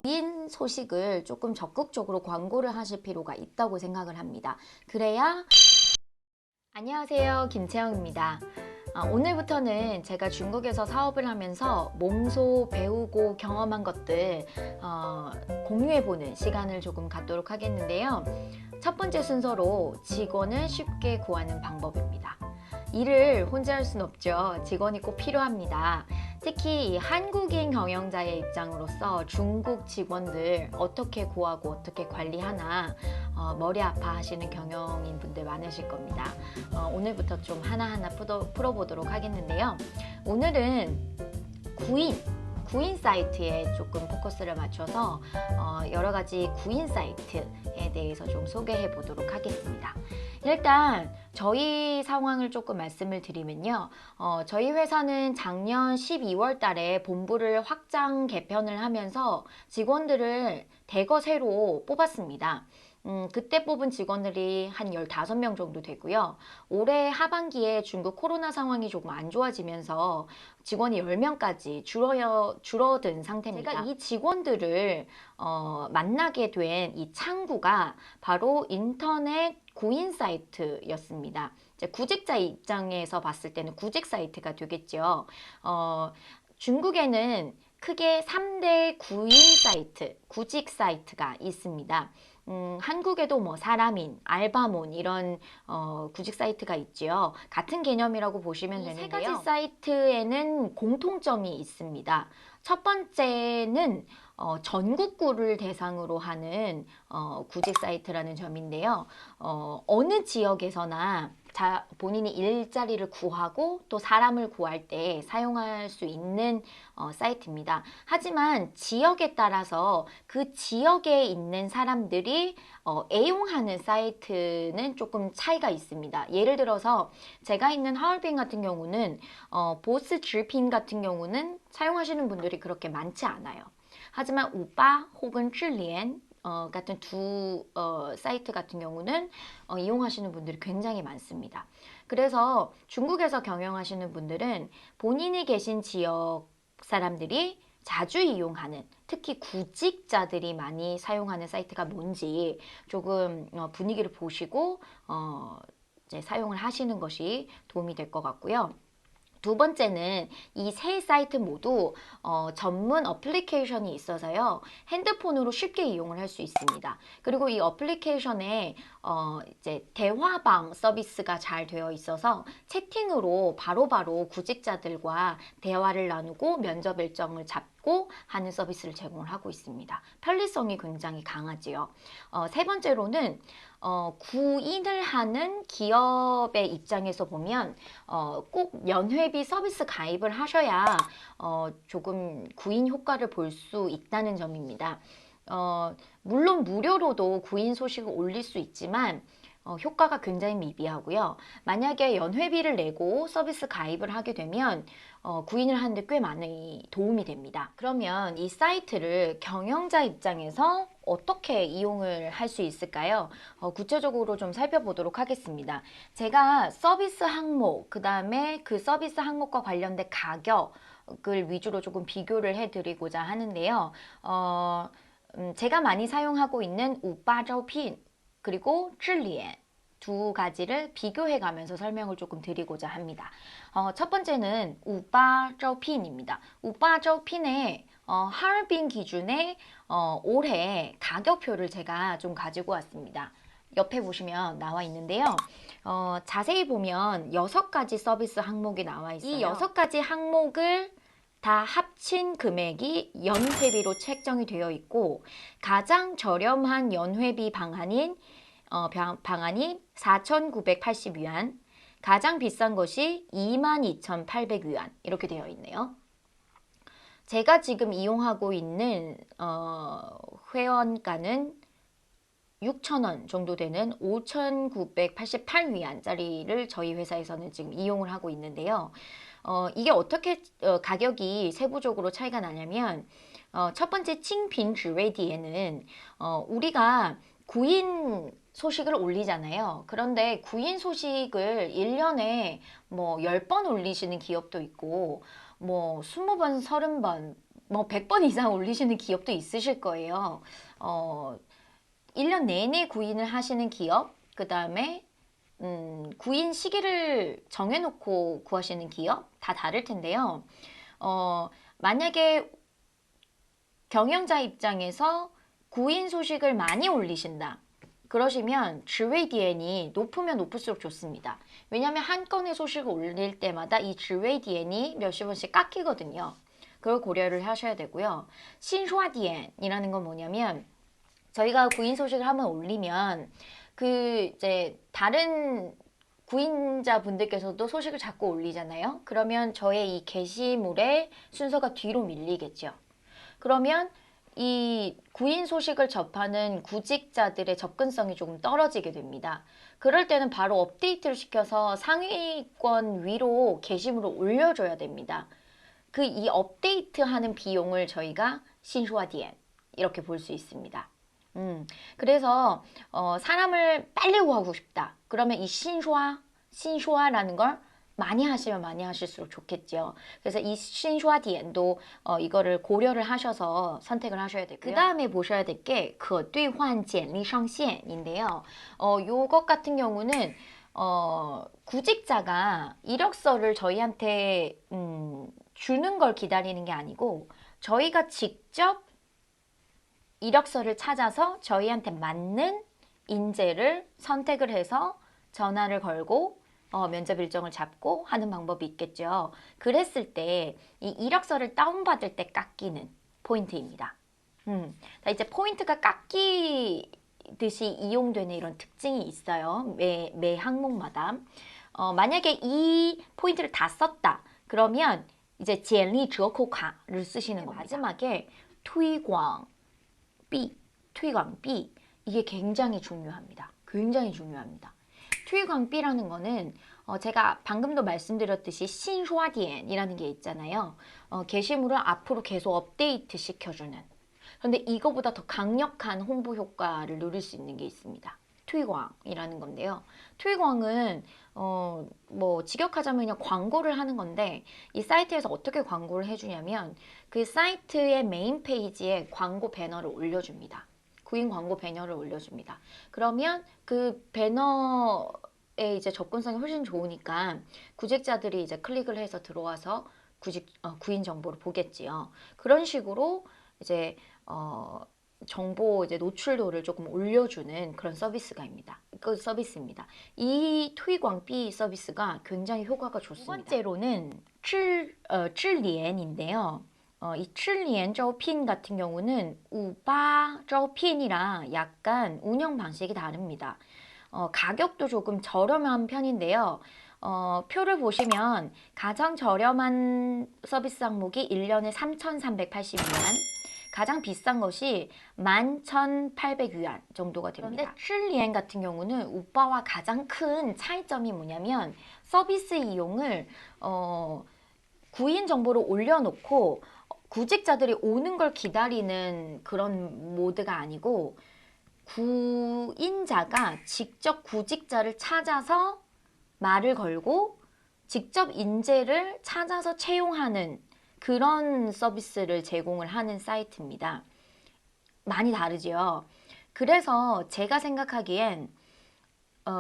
구인 소식을 조금 적극적으로 광고를 하실 필요가 있다고 생각을 합니다. 그래야 안녕하세요, 김채영입니다. 오늘부터는 제가 중국에서 사업을 하면서 몸소 배우고 경험한 것들 공유해보는 시간을 조금 갖도록 하겠는데요. 첫 번째 순서로 직원을 쉽게 구하는 방법입니다. 일을 혼자 할 수는 없죠. 직원이 꼭 필요합니다. 특히 이 한국인 경영자의 입장으로서 중국 직원들 어떻게 구하고 어떻게 관리하나 머리 아파하시는 경영인 분들 많으실 겁니다. 오늘부터 좀 하나하나 풀어보도록 하겠는데요. 오늘은 구인 사이트에 조금 포커스를 맞춰서 여러 가지 구인 사이트에 대해서 좀 소개해 보도록 하겠습니다. 일단 저희 상황을 조금 말씀을 드리면요. 저희 회사는 작년 12월 달에 본부를 확장 개편을 하면서 직원들을 대거 새로 뽑았습니다. 그때 뽑은 직원들이 한 15명 정도 되고요. 올해 하반기에 중국 코로나 상황이 조금 안 좋아지면서 직원이 10명까지 줄어든 상태입니다. 제가 이 직원들을 만나게 된 이 창구가 바로 인터넷 구인 사이트였습니다. 이제 구직자 입장에서 봤을 때는 구직 사이트가 되겠죠. 중국에는 크게 3대 구인 사이트, 구직 사이트가 있습니다. 한국에도 뭐 사람인, 알바몬 이런 구직 사이트가 있죠. 같은 개념이라고 보시면 되는데요. 세 가지 사이트에는 공통점이 있습니다. 첫 번째는 전국구를 대상으로 하는 구직 사이트라는 점인데요. 어느 지역에서나 본인이 일자리를 구하고 또 사람을 구할 때 사용할 수 있는 사이트입니다. 하지만 지역에 따라서 그 지역에 있는 사람들이 애용하는 사이트는 조금 차이가 있습니다. 예를 들어서 제가 있는 하얼빈 같은 경우는 보스 질핀 같은 경우는 사용하시는 분들이 그렇게 많지 않아요. 하지만 우바 혹은 쯔리엔 같은 두 사이트 같은 경우는 이용하시는 분들이 굉장히 많습니다. 그래서 중국에서 경영하시는 분들은 본인이 계신 지역 사람들이 자주 이용하는, 특히 구직자들이 많이 사용하는 사이트가 뭔지 조금 분위기를 보시고 이제 사용을 하시는 것이 도움이 될 것 같고요. 두 번째는 이 세 사이트 모두 전문 어플리케이션이 있어서요. 핸드폰으로 쉽게 이용을 할 수 있습니다. 그리고 이 어플리케이션에 이제 대화방 서비스가 잘 되어 있어서 채팅으로 바로바로 구직자들과 대화를 나누고 면접 일정을 잡고 하는 서비스를 제공을 하고 있습니다. 편리성이 굉장히 강하지요. 세 번째로는 구인을 하는 기업의 입장에서 보면 꼭 연회비 서비스 가입을 하셔야 조금 구인 효과를 볼 수 있다는 점입니다. 물론 무료로도 구인 소식을 올릴 수 있지만 효과가 굉장히 미비하고요. 만약에 연회비를 내고 서비스 가입을 하게 되면 구인을 하는데 꽤 많이 도움이 됩니다. 그러면 이 사이트를 경영자 입장에서 어떻게 이용을 할 수 있을까요? 구체적으로 좀 살펴보도록 하겠습니다. 제가 서비스 항목, 그 다음에 그 서비스 항목과 관련된 가격을 위주로 조금 비교를 해드리고자 하는데요. 제가 많이 사용하고 있는 우빠저핀 그리고 쯔리엔 두 가지를 비교해 가면서 설명을 조금 드리고자 합니다. 첫 번째는 우빠저핀입니다. 우빠저핀의 하얼빈 기준의 올해 가격표를 제가 좀 가지고 왔습니다. 옆에 보시면 나와 있는데요. 자세히 보면 6가지 서비스 항목이 나와 있어요. 이 6가지 항목을 다 합친 금액이 연회비로 책정이 되어 있고 가장 저렴한 연회비 방안이 4,980위안, 가장 비싼 것이 22,800위안 이렇게 되어 있네요. 제가 지금 이용하고 있는 회원가는 6,000원 정도 되는 5,988위안짜리를 저희 회사에서는 지금 이용을 하고 있는데요. 이게 어떻게 가격이 세부적으로 차이가 나냐면 첫 번째 칭빈주레디에는 우리가 구인 소식을 올리잖아요. 그런데 구인 소식을 1년에 뭐 10번 올리시는 기업도 있고 뭐 20번, 30번 뭐 100번 이상 올리시는 기업도 있으실 거예요. 1년 내내 구인을 하시는 기업, 그 다음에 구인 시기를 정해놓고 구하시는 기업 다 다를 텐데요. 만약에 경영자 입장에서 구인 소식을 많이 올리신다. 그러시면 지웨이디엔이 높으면 높을수록 좋습니다. 왜냐하면 한 건의 소식을 올릴 때마다 이 지웨이디엔이 몇십 원씩 깎이거든요. 그걸 고려를 하셔야 되고요. 신슈아디엔이라는 건 뭐냐면 저희가 구인 소식을 한번 올리면 그 이제 다른 구인자 분들께서도 소식을 자꾸 올리잖아요. 그러면 저의 이 게시물의 순서가 뒤로 밀리겠죠. 그러면 이 구인 소식을 접하는 구직자들의 접근성이 조금 떨어지게 됩니다. 그럴 때는 바로 업데이트를 시켜서 상위권 위로 게시물을 올려줘야 됩니다. 그 이 업데이트하는 비용을 저희가 신슈아디엔 이렇게 볼 수 있습니다. 그래서 사람을 빨리 구하고 싶다. 그러면 이 신슈아라는 걸 많이 하시면 많이 하실수록 좋겠죠. 그래서 이 신슈아디엔도 이거를 고려를 하셔서 선택을 하셔야 되고요. 그 다음에 보셔야 될 게 可兑换简历上线인데요. 요것 같은 경우는 구직자가 이력서를 저희한테 주는 걸 기다리는 게 아니고 저희가 직접 이력서를 찾아서 저희한테 맞는 인재를 선택을 해서 전화를 걸고 면접 일정을 잡고 하는 방법이 있겠죠. 그랬을 때 이 이력서를 다운받을 때 깎이는 포인트입니다. 이제 포인트가 깎이듯이 이용되는 이런 특징이 있어요. 매 항목마다. 만약에 이 포인트를 다 썼다. 그러면 이제 简历折扣卡를 쓰시는 겁니다. 마지막에推广B 이게 굉장히 중요합니다. 굉장히 중요합니다.推广B라는 거는 제가 방금도 말씀드렸듯이 신슈아디엔이라는 게 있잖아요. 게시물을 앞으로 계속 업데이트 시켜주는. 그런데 이거보다 더 강력한 홍보 효과를 누릴 수 있는 게 있습니다.推广이라는 건데요.推广은 뭐 직역하자면 그냥 광고를 하는 건데 이 사이트에서 어떻게 광고를 해주냐면 그 사이트의 메인 페이지에 광고 배너를 올려줍니다. 구인 광고 배너를 올려줍니다. 그러면 그 배너에 이제 접근성이 훨씬 좋으니까 구직자들이 이제 클릭을 해서 들어와서 구인 정보를 보겠지요. 그런 식으로 이제 정보 이제 노출도를 조금 올려주는 그런 서비스입니다. 이推广B 서비스가 굉장히 효과가 좋습니다. 두 번째로는 智联인데요. 이 智联 招聘 같은 경우는 우바 招聘이랑 약간 운영 방식이 다릅니다. 가격도 조금 저렴한 편인데요. 표를 보시면 가장 저렴한 서비스 항목이 1년에 3,380위안, 가장 비싼 것이 11,800위안 정도가 됩니다. 그런데 智联 같은 경우는 우빠와 가장 큰 차이점이 뭐냐면 서비스 이용을 구인 정보를 올려놓고 구직자들이 오는 걸 기다리는 그런 모드가 아니고 구인자가 직접 구직자를 찾아서 말을 걸고 직접 인재를 찾아서 채용하는 그런 서비스를 제공을 하는 사이트입니다. 많이 다르죠. 그래서 제가 생각하기엔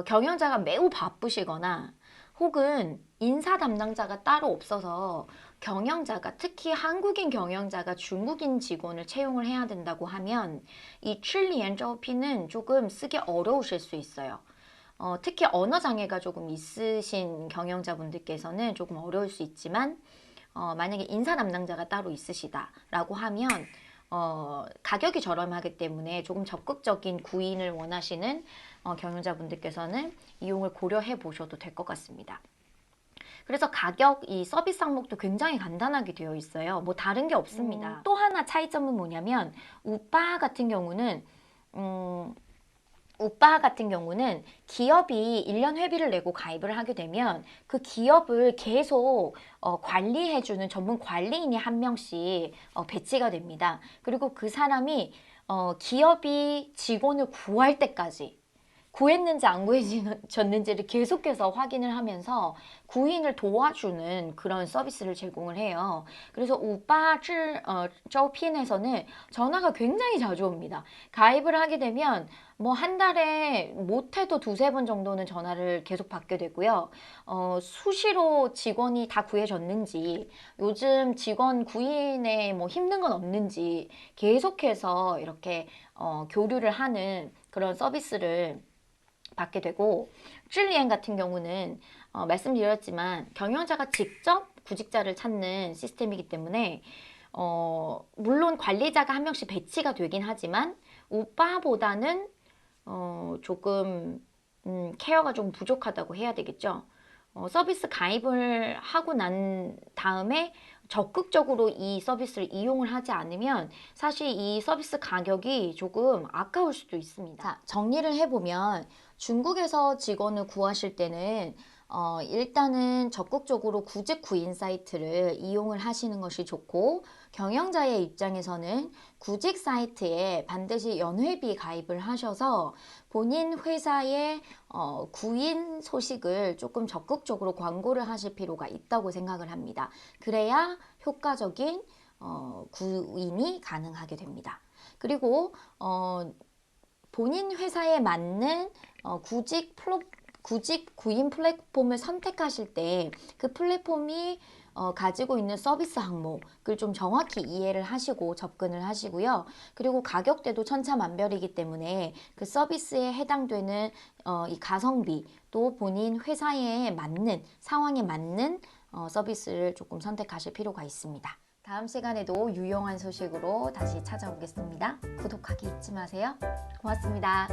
경영자가 매우 바쁘시거나 혹은 인사 담당자가 따로 없어서 경영자가, 특히 한국인 경영자가 중국인 직원을 채용을 해야 된다고 하면 이 智联 招聘은 조금 쓰기 어려우실 수 있어요. 특히 언어 장애가 조금 있으신 경영자분들께서는 조금 어려울 수 있지만 만약에 인사 담당자가 따로 있으시다라고 하면 가격이 저렴하기 때문에 조금 적극적인 구인을 원하시는 경영자분들께서는 이용을 고려해 보셔도 될 것 같습니다. 그래서 가격, 이 서비스 항목도 굉장히 간단하게 되어 있어요. 뭐 다른 게 없습니다. 또 하나 차이점은 뭐냐면 우빠 같은 경우는 기업이 1년 회비를 내고 가입을 하게 되면 그 기업을 계속 관리해주는 전문 관리인이 한 명씩 배치가 됩니다. 그리고 그 사람이 기업이 직원을 구할 때까지 구했는지 안 구해졌는지를 계속해서 확인을 하면서 구인을 도와주는 그런 서비스를 제공을 해요. 그래서 저핀에서는 전화가 굉장히 자주 옵니다. 가입을 하게 되면 뭐 한 달에 못해도 두세 번 정도는 전화를 계속 받게 되고요. 수시로 직원이 다 구해졌는지, 요즘 직원 구인에 뭐 힘든 건 없는지 계속해서 이렇게 교류를 하는 그런 서비스를 받게 되고, 찔리엔 같은 경우는 말씀드렸지만 경영자가 직접 구직자를 찾는 시스템이기 때문에 물론 관리자가 한 명씩 배치가 되긴 하지만 우빠보다는 조금 케어가 좀 부족하다고 해야 되겠죠. 서비스 가입을 하고 난 다음에 적극적으로 이 서비스를 이용을 하지 않으면 사실 이 서비스 가격이 조금 아까울 수도 있습니다. 자, 정리를 해보면 중국에서 직원을 구하실 때는 일단은 적극적으로 구직 구인 사이트를 이용을 하시는 것이 좋고, 경영자의 입장에서는 구직 사이트에 반드시 연회비 가입을 하셔서 본인 회사의 구인 소식을 조금 적극적으로 광고를 하실 필요가 있다고 생각을 합니다. 그래야 효과적인 구인이 가능하게 됩니다. 그리고 본인 회사에 맞는 구직 구인 플랫폼을 선택하실 때 그 플랫폼이 가지고 있는 서비스 항목을 좀 정확히 이해를 하시고 접근을 하시고요. 그리고 가격대도 천차만별이기 때문에 그 서비스에 해당되는 이 가성비, 또 본인 회사에 맞는 상황에 맞는 서비스를 조금 선택하실 필요가 있습니다. 다음 시간에도 유용한 소식으로 다시 찾아오겠습니다. 구독하기 잊지 마세요. 고맙습니다.